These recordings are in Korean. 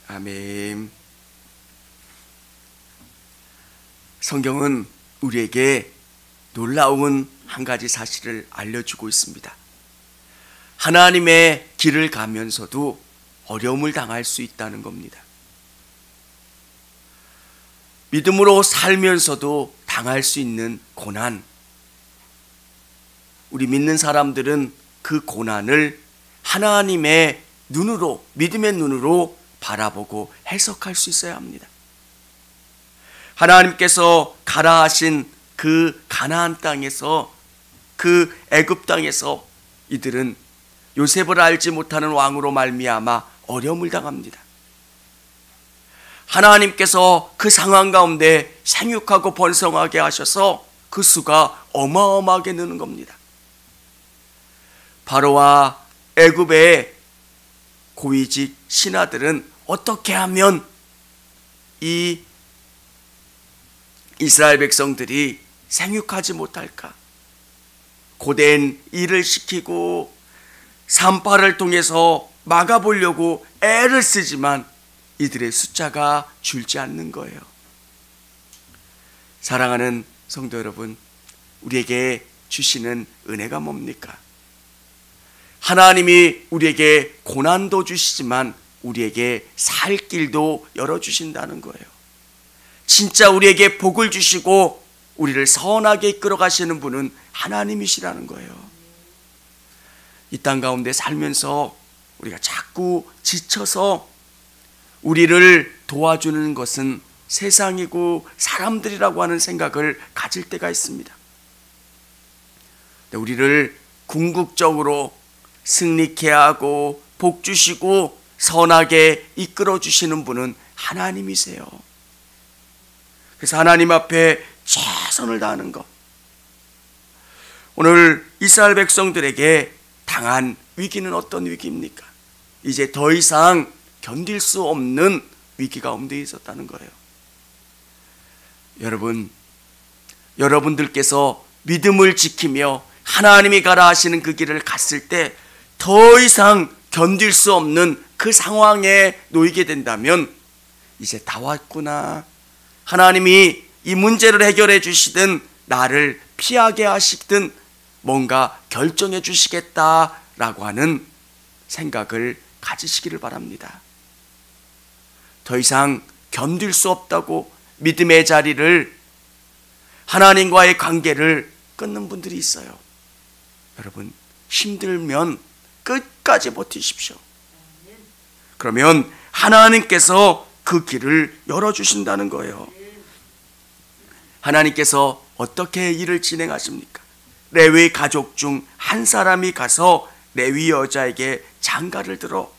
아멘. 성경은 우리에게 놀라운 한 가지 사실을 알려주고 있습니다. 하나님의 길을 가면서도 어려움을 당할 수 있다는 겁니다. 믿음으로 살면서도 당할 수 있는 고난. 우리 믿는 사람들은 그 고난을 하나님의 눈으로, 믿음의 눈으로 바라보고 해석할 수 있어야 합니다. 하나님께서 가라 하신 그 가나안 땅에서, 그 애굽 땅에서 이들은 요셉을 알지 못하는 왕으로 말미암아 어려움을 당합니다. 하나님께서 그 상황 가운데 생육하고 번성하게 하셔서 그 수가 어마어마하게 느는 겁니다. 바로와 애굽의 고위직 신하들은 어떻게 하면 이 이스라엘 백성들이 생육하지 못할까? 고된 일을 시키고 산파를 통해서 막아보려고 애를 쓰지만 이들의 숫자가 줄지 않는 거예요. 사랑하는 성도 여러분, 우리에게 주시는 은혜가 뭡니까? 하나님이 우리에게 고난도 주시지만 우리에게 살 길도 열어주신다는 거예요. 진짜 우리에게 복을 주시고 우리를 선하게 이끌어 가시는 분은 하나님이시라는 거예요. 이 땅 가운데 살면서 우리가 자꾸 지쳐서 우리를 도와주는 것은 세상이고 사람들이라고 하는 생각을 가질 때가 있습니다. 우리를 궁극적으로 승리케 하고 복 주시고 선하게 이끌어 주시는 분은 하나님이세요. 그래서 하나님 앞에 최선을 다하는 것. 오늘 이스라엘 백성들에게 당한 위기는 어떤 위기입니까? 이제 더 이상 견딜 수 없는 위기 가운데 있었다는 거예요. 여러분들께서 믿음을 지키며 하나님이 가라 하시는 그 길을 갔을 때 더 이상 견딜 수 없는 그 상황에 놓이게 된다면 이제 다 왔구나. 하나님이 이 문제를 해결해 주시든 나를 피하게 하시든 뭔가 결정해 주시겠다라고 하는 생각을 가지시기를 바랍니다. 더 이상 견딜 수 없다고 믿음의 자리를, 하나님과의 관계를 끊는 분들이 있어요. 여러분, 힘들면 끝까지 버티십시오. 그러면 하나님께서 그 길을 열어주신다는 거예요. 하나님께서 어떻게 일을 진행하십니까? 레위 가족 중 한 사람이 가서 레위 여자에게 장가를 들어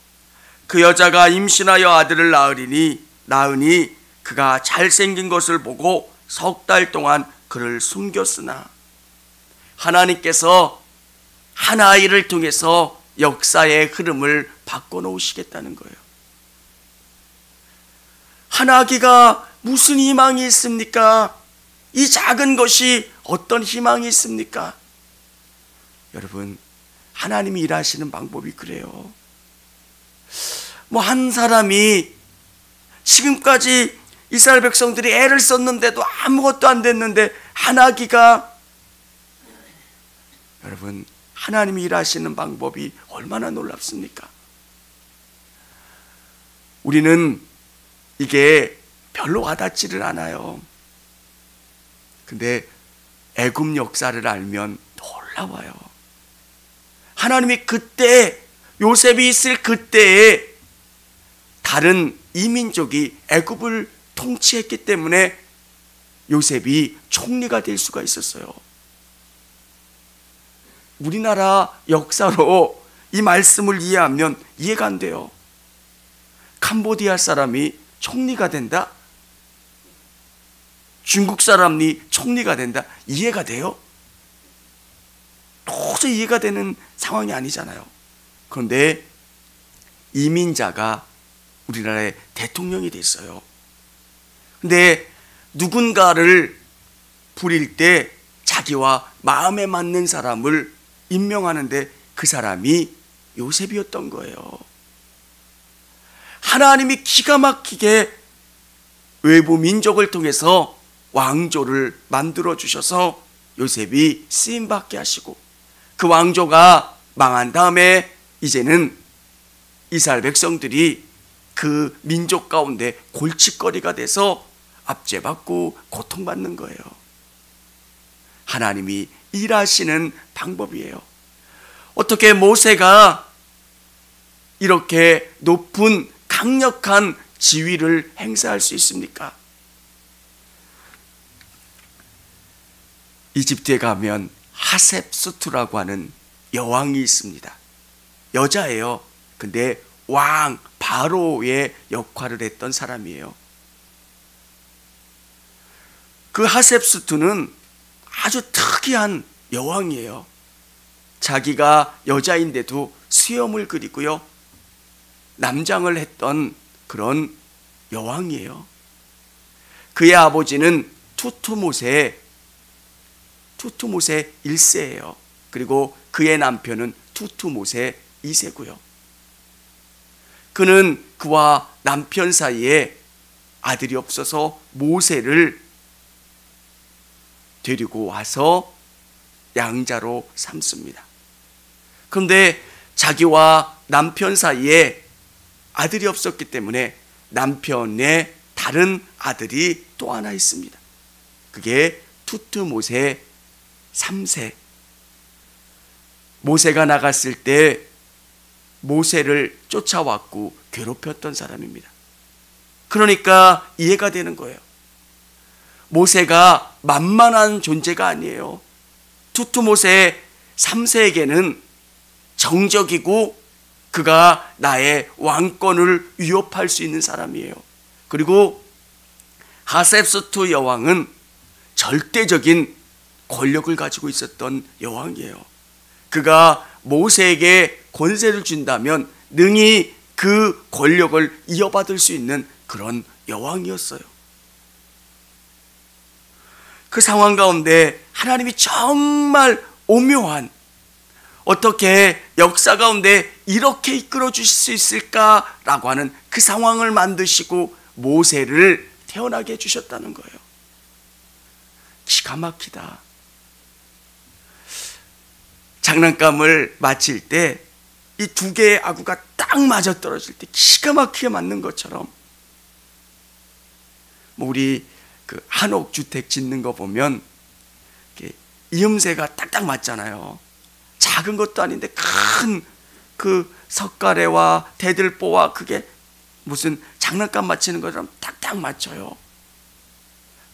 그 여자가 임신하여 아들을 낳으니 그가 잘생긴 것을 보고 석 달 동안 그를 숨겼으나 하나님께서 한 아이를 통해서 역사의 흐름을 바꿔놓으시겠다는 거예요. 한 아기가 무슨 희망이 있습니까? 이 작은 것이 어떤 희망이 있습니까? 여러분, 하나님이 일하시는 방법이 그래요. 한 사람이 지금까지 이스라엘 백성들이 애를 썼는데도 아무것도 안 됐는데 한 아기가, 여러분, 하나님이 일하시는 방법이 얼마나 놀랍습니까? 우리는 이게 별로 와닿지를 않아요. 근데 애굽 역사를 알면 놀라워요. 하나님이 그때, 요셉이 있을 그때에 다른 이민족이 애굽을 통치했기 때문에 요셉이 총리가 될 수가 있었어요. 우리나라 역사로 이 말씀을 이해하면 이해가 안 돼요. 캄보디아 사람이 총리가 된다? 중국 사람이 총리가 된다? 이해가 돼요? 도저히 이해가 되는 상황이 아니잖아요. 그런데 이민자가 우리나라의 대통령이 됐어요. 근데 누군가를 부릴 때 자기와 마음에 맞는 사람을 임명하는데 그 사람이 요셉이었던 거예요. 하나님이 기가 막히게 외부 민족을 통해서 왕조를 만들어 주셔서 요셉이 쓰임받게 하시고, 그 왕조가 망한 다음에 이제는 이스라엘 백성들이 그 민족 가운데 골칫거리가 돼서 압제받고 고통받는 거예요. 하나님이 일하시는 방법이에요. 어떻게 모세가 이렇게 높은 강력한 지위를 행사할 수 있습니까? 이집트에 가면 하셉수트라고 하는 여왕이 있습니다. 여자예요. 근데 왕 바로의 역할을 했던 사람이에요. 그 하셉수트는 아주 특이한 여왕이에요. 자기가 여자인데도 수염을 그리고요, 남장을 했던 그런 여왕이에요. 그의 아버지는 투투모세 1세예요. 그리고 그의 남편은 투투모세 2세고요. 그는 그와 남편 사이에 아들이 없어서 모세를 데리고 와서 양자로 삼습니다. 그런데 자기와 남편 사이에 아들이 없었기 때문에 남편의 다른 아들이 또 하나 있습니다. 그게 투투모세 3세. 모세가 나갔을 때 모세를 쫓아왔고 괴롭혔던 사람입니다. 그러니까 이해가 되는 거예요. 모세가 만만한 존재가 아니에요. 투투모세 3세에게는 정적이고 그가 나의 왕권을 위협할 수 있는 사람이에요. 그리고 하셉수트 여왕은 절대적인 권력을 가지고 있었던 여왕이에요. 그가 모세에게 권세를 준다면 능히 그 권력을 이어받을 수 있는 그런 여왕이었어요. 그 상황 가운데 하나님이 정말 오묘한, 어떻게 역사 가운데 이렇게 이끌어 주실 수 있을까라고 하는 그 상황을 만드시고 모세를 태어나게 해주셨다는 거예요. 기가 막히다. 장난감을 맞힐 때 이 두 개의 아구가 딱 맞아떨어질 때 기가 막히게 맞는 것처럼, 우리 그 한옥 주택 짓는 거 보면 이음새가 딱딱 맞잖아요. 작은 것도 아닌데 큰 그 석가래와 대들보와 그게 무슨 장난감 맞히는 것처럼 딱딱 맞춰요.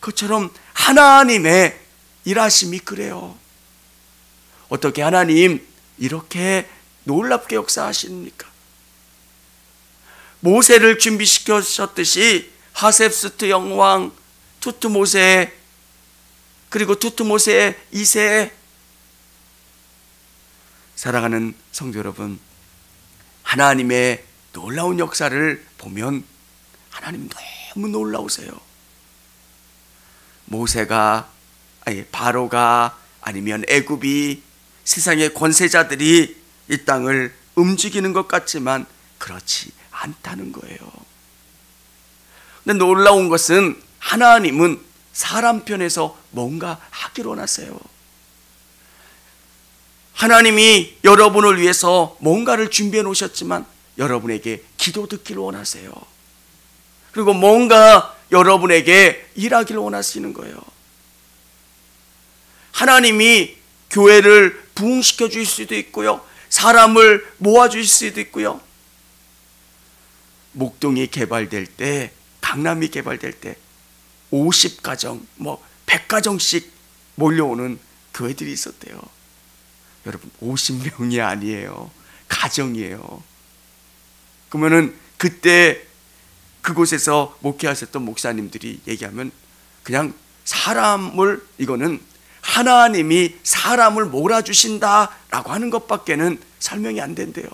그것처럼 하나님의 일하심이 그래요. 어떻게 하나님 이렇게 놀랍게 역사하십니까? 모세를 준비시키셨듯이 하셉수트 영왕 투투모세, 그리고 투투모세 2세. 사랑하는 성도 여러분, 하나님의 놀라운 역사를 보면 하나님 너무 놀라우세요. 모세가, 바로가, 아니면 애굽이, 세상의 권세자들이 이 땅을 움직이는 것 같지만 그렇지 않다는 거예요. 근데 놀라운 것은 하나님은 사람 편에서 뭔가 하기를 원하세요. 하나님이 여러분을 위해서 뭔가를 준비해 놓으셨지만 여러분에게 기도 듣기를 원하세요. 그리고 뭔가 여러분에게 일하기를 원하시는 거예요. 하나님이 교회를 부흥시켜 주실 수도 있고요, 사람을 모아 주실 수도 있고요. 목동이 개발될 때, 강남이 개발될 때 50가정, 100가정씩 몰려오는 교회들이 있었대요. 여러분, 50명이 아니에요. 가정이에요. 그러면은 그때 그곳에서 목회하셨던 목사님들이 얘기하면 그냥 사람을, 이거는 하나님이 사람을 몰아주신다라고 하는 것밖에는 설명이 안 된대요.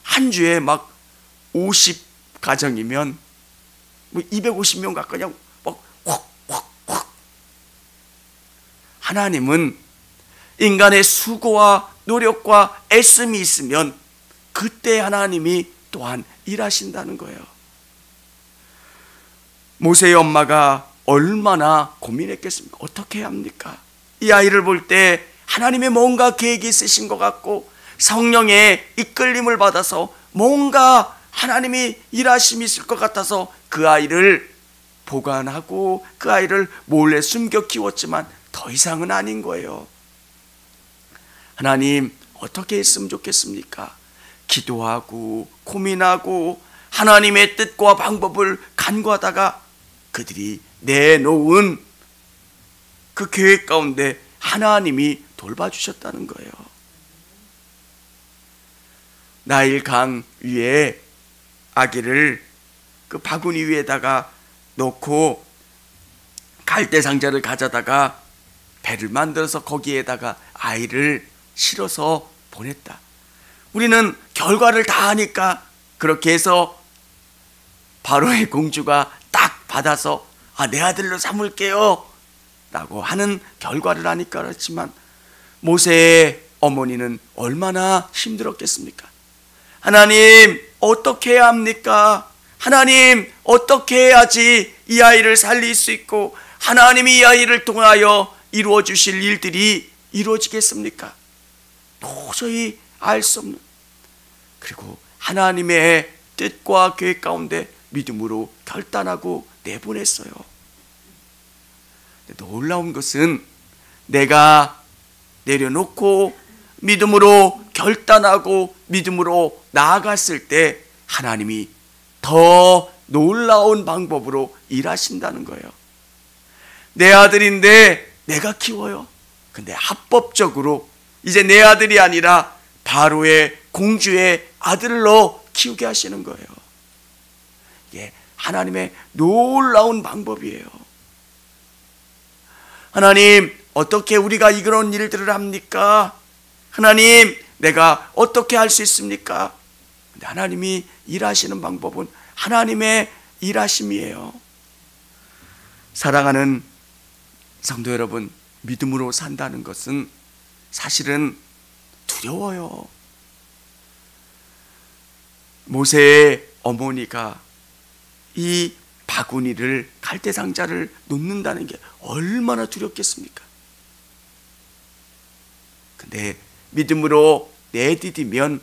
한 주에 막 50가정이면 250명 가까이 그냥 막 확. 하나님은 인간의 수고와 노력과 애씀이 있으면 그때 하나님이 또한 일하신다는 거예요. 모세의 엄마가 얼마나 고민했겠습니까? 어떻게 해야 합니까? 이 아이를 볼 때 하나님의 뭔가 계획이 있으신 것 같고 성령의 이끌림을 받아서 뭔가 하나님이 일하심이 있을 것 같아서 그 아이를 보관하고 그 아이를 몰래 숨겨 키웠지만 더 이상은 아닌 거예요. 하나님, 어떻게 했으면 좋겠습니까? 기도하고 고민하고 하나님의 뜻과 방법을 간구하다가 그들이 내놓은 그 계획 가운데 하나님이 돌봐주셨다는 거예요. 나일 강 위에 아기를 그 바구니 위에다가 놓고 갈대 상자를 가져다가 배를 만들어서 거기에다가 아이를 실어서 보냈다. 우리는 결과를 다 아니까 그렇게 해서 바로의 공주가 딱 받아서 내 아들로 삼을게요 라고 하는 결과를 아니까 그렇지만 모세의 어머니는 얼마나 힘들었겠습니까? 하나님, 어떻게 해야 합니까? 하나님, 어떻게 해야지 이 아이를 살릴 수 있고 하나님이 이 아이를 통하여 이루어 주실 일들이 이루어지겠습니까? 도저히 알 수 없는, 그리고 하나님의 뜻과 계획 가운데 믿음으로 결단하고 내보냈어요. 놀라운 것은 내가 내려놓고 믿음으로 결단하고 믿음으로 나아갔을 때 하나님이 더 놀라운 방법으로 일하신다는 거예요. 내 아들인데 내가 키워요. 근데 합법적으로 이제 내 아들이 아니라 바로의 공주의 아들로 키우게 하시는 거예요. 이게 하나님의 놀라운 방법이에요. 하나님, 어떻게 우리가 이런 일들을 합니까? 하나님, 내가 어떻게 할 수 있습니까? 근데 하나님이 일하시는 방법은 하나님의 일하심이에요. 사랑하는 성도 여러분, 믿음으로 산다는 것은 사실은 두려워요. 모세의 어머니가 이 바구니를 갈대 상자를 놓는다는 게 얼마나 두렵겠습니까? 근데 믿음으로 내디디면,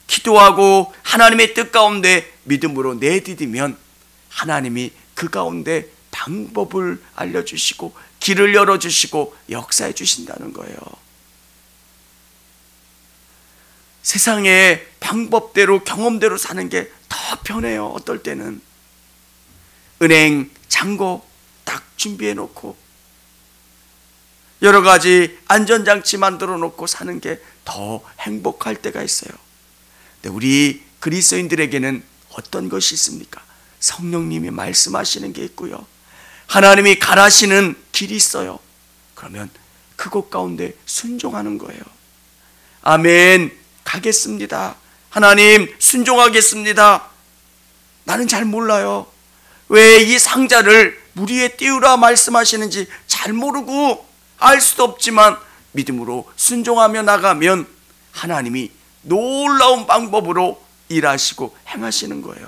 기도하고 하나님의 뜻 가운데 믿음으로 내디디면 하나님이 그 가운데 방법을 알려주시고 길을 열어주시고 역사해 주신다는 거예요. 세상의 방법대로 경험대로 사는 게 더 편해요. 어떨 때는 은행 잔고 딱 준비해 놓고 여러 가지 안전장치 만들어 놓고 사는 게 더 행복할 때가 있어요. 근데 우리 그리스도인들에게는 어떤 것이 있습니까? 성령님이 말씀하시는 게 있고요, 하나님이 가라시는 길이 있어요. 그러면 그곳 가운데 순종하는 거예요. 아멘, 가겠습니다. 하나님, 순종하겠습니다. 나는 잘 몰라요. 왜 이 상자를 물 위에 띄우라 말씀하시는지 잘 모르고 알 수도 없지만 믿음으로 순종하며 나가면 하나님이 놀라운 방법으로 일하시고 행하시는 거예요.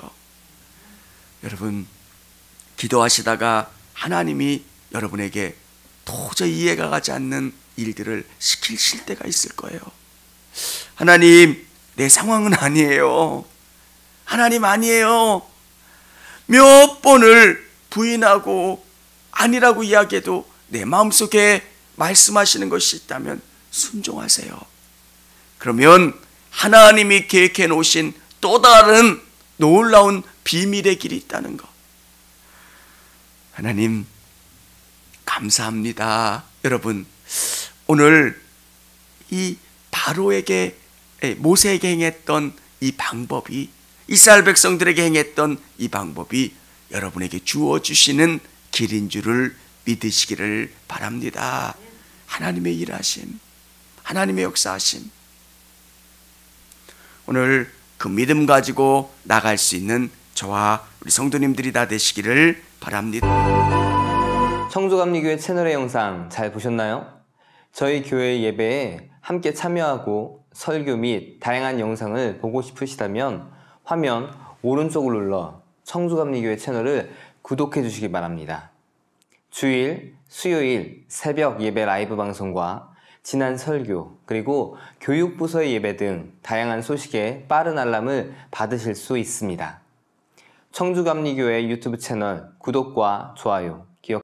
여러분, 기도하시다가 하나님이 여러분에게 도저히 이해가 가지 않는 일들을 시키실 때가 있을 거예요. 하나님, 내 상황은 아니에요. 하나님, 아니에요. 몇 번을 부인하고 아니라고 이야기해도 내 마음속에 말씀하시는 것이 있다면 순종하세요. 그러면 하나님이 계획해 놓으신 또 다른 놀라운 비밀의 길이 있다는 것. 하나님, 감사합니다. 여러분, 오늘 이 바로에게, 모세에게 행했던 이 방법이, 이스라엘 백성들에게 행했던 이 방법이 여러분에게 주어주시는 길인 줄을 믿으시기를 바랍니다. 하나님의 일하심, 하나님의 역사하심, 오늘 그 믿음 가지고 나갈 수 있는 저와 우리 성도님들이 다 되시기를 바랍니다. 청주감리교회 채널의 영상 잘 보셨나요? 저희 교회 예배에 함께 참여하고 설교 및 다양한 영상을 보고 싶으시다면 화면 오른쪽을 눌러 청주감리교회 채널을 구독해 주시기 바랍니다. 주일, 수요일 새벽 예배 라이브 방송과 지난 설교, 그리고 교육부서의 예배 등 다양한 소식에 빠른 알람을 받으실 수 있습니다. 청주감리교회 유튜브 채널 구독과 좋아요,